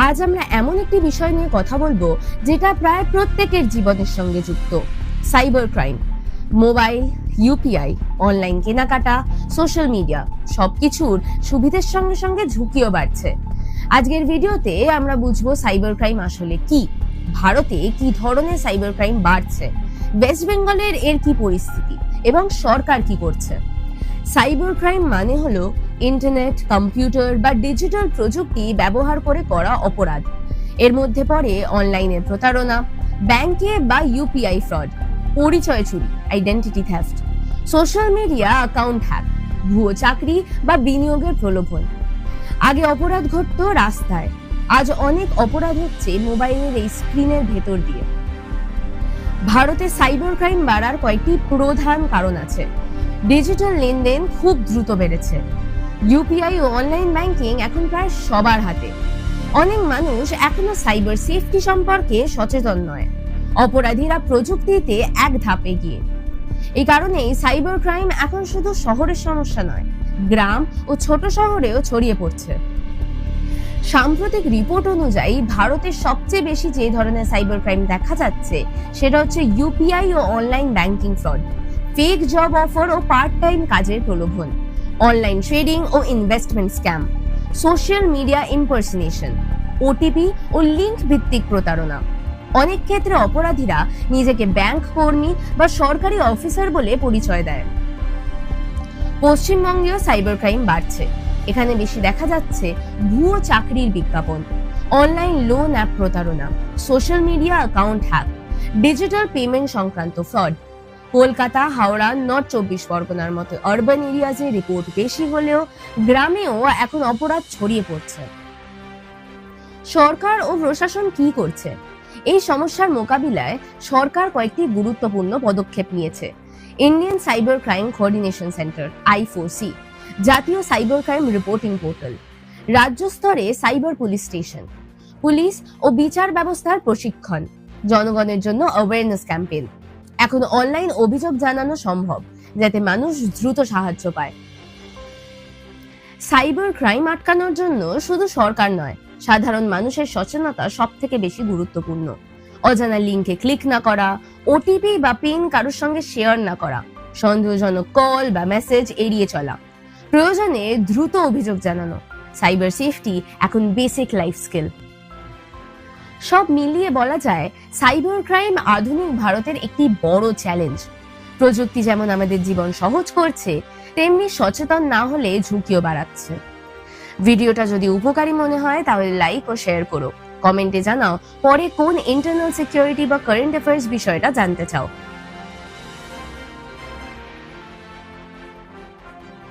আজ আমরা এমন একটি বিষয় নিয়ে কথা বলবো যেটা প্রায় প্রত্যেকের জীবনের সঙ্গে যুক্ত, cyber crime. Mobile, UPI, online কেনাকাটা, সোশ্যাল মিডিয়া সবকিছুর সুবিধের সঙ্গে সঙ্গে ঝুঁকিও বাড়ছে। আজকের ভিডিওতে আমরা বুঝবো সাইবার ক্রাইম আসলে কি, ভারতে কি ধরনের সাইবার ক্রাইম বাড়ছে, ওয়েস্ট বেঙ্গলের এর কি পরিস্থিতি এবং সরকার কি করছে। সাইবার ক্রাইম মানে হলো ইন্টারনেট, কম্পিউটার বা ডিজিটাল প্রযুক্তি ব্যবহার করে করা অপরাধ। এর মধ্যে পড়ে অনলাইনে প্রতারণা, ব্যাংকে বা ইউপিআই ফ্রড, পরিচয় চুরি, identity theft, social media account hack, ভুয়ো চাকরি বা বিনিয়োগের প্রলোভন। আগে অপরাধ ঘটতো রাস্তায়, আজ অনেক অপরাধ হচ্ছে মোবাইলের এই স্ক্রিনের ভেতর দিয়ে। ভারতে সাইবার ক্রাইম বাড়ার কয়েকটি প্রধান কারণ আছে। ডিজিটাল লেনদেন খুব দ্রুত বেড়েছে। ইউপিআই ও অনলাইন ব্যাংকিং এখন প্রায় সবার হাতে। অনেক মানুষ এখনো সাইবার সেফটি সম্পর্কে সচেতন নয়। অপরাধীরা প্রযুক্তিতে এক ধাপ এগিয়ে। এই কারণেই সাইবার ক্রাইম এখন শুধু শহরের সমস্যা নয়, গ্রাম ও ছোট শহরেও ছড়িয়ে পড়ছে। সাম্প্রতিক রিপোর্ট অনুযায়ী ভারতে সবচেয়ে বেশি যে ধরনের সাইবার ক্রাইম দেখা যাচ্ছে সেটা হচ্ছে ইউপিআই ও online banking fraud, fake job offer ও পার্ট টাইম কাজের প্রলোভন, অনলাইন ট্রেডিং ও investment scam, social media impersonation, OTP ও লিঙ্ক ভিত্তিক প্রতারণা। অনেক ক্ষেত্রে অপরাধীরা নিজেকে ব্যাংক কর্মী বা সরকারি অফিসার বলে পরিচয় দেয়। পশ্চিমবঙ্গেও সাইবার ক্রাইম বাড়ছে। এখানে বেশি দেখা যাচ্ছে ভুয়ো চাকরির বিজ্ঞাপন, অনলাইন লোন অ্যাপ প্রতারণা, social media account hack, digital payment সংক্রান্ত ফ্রড। কলকাতা, হাওড়া, নর্থ 24 পরগনার মতো আরবান এরিয়াজে রিপোর্ট বেশি হলেও গ্রামেও এখন অপরাধ ছড়িয়ে পড়ছে। সরকার ও প্রশাসন কি করছে? এই সমস্যার মোকাবিলায় সরকার কয়েকটি গুরুত্বপূর্ণ পদক্ষেপ নিয়েছে। Indian cyber crime coordination centre I4C, জাতীয় সাইবার ক্রাইম রিপোর্টিং পোর্টাল, রাজ্য স্তরে সাইবার পুলিশ স্টেশন, পুলিশ ও বিচার ব্যবস্থার প্রশিক্ষণ, জনগণের জন্য অ্যাওয়ারনেস ক্যাম্পেইন। এখন অনলাইন অভিযোগ জানানো সম্ভব যাতে মানুষ দ্রুত সাহায্য পায়। সাইবার ক্রাইম আটকানোর জন্য শুধু সরকার নয়, সাধারণ মানুষের সচেতনতা সবথেকে বেশি গুরুত্বপূর্ণ। অজানা লিংকে ক্লিক না করা, ওটিপি বা পিন কারোর সঙ্গে শেয়ার না করা, সন্দেহজনক কল বা মেসেজ এড়িয়ে চলা, প্রয়োজনে দ্রুত অভিযোগ জানানো। সাইবার সেফটি এখন বেসিক লাইফ স্কিল। সব মিলিয়ে বলা যায় সাইবার ক্রাইম আধুনিক ভারতের একটি বড় চ্যালেঞ্জ। প্রযুক্তি যেমন আমাদের জীবন সহজ করছে, তেমনি সচেতন না হলে ঝুঁকিও বাড়াচ্ছে। ভিডিওটা যদি উপকারী মনে হয় তাহলে লাইক ও শেয়ার করো। কমেন্টে জানাও পরে কোন ইন্টারনাল সিকিউরিটি বা কারেন্ট অ্যাফেয়ার্স বিষয়টা জানতে চাও।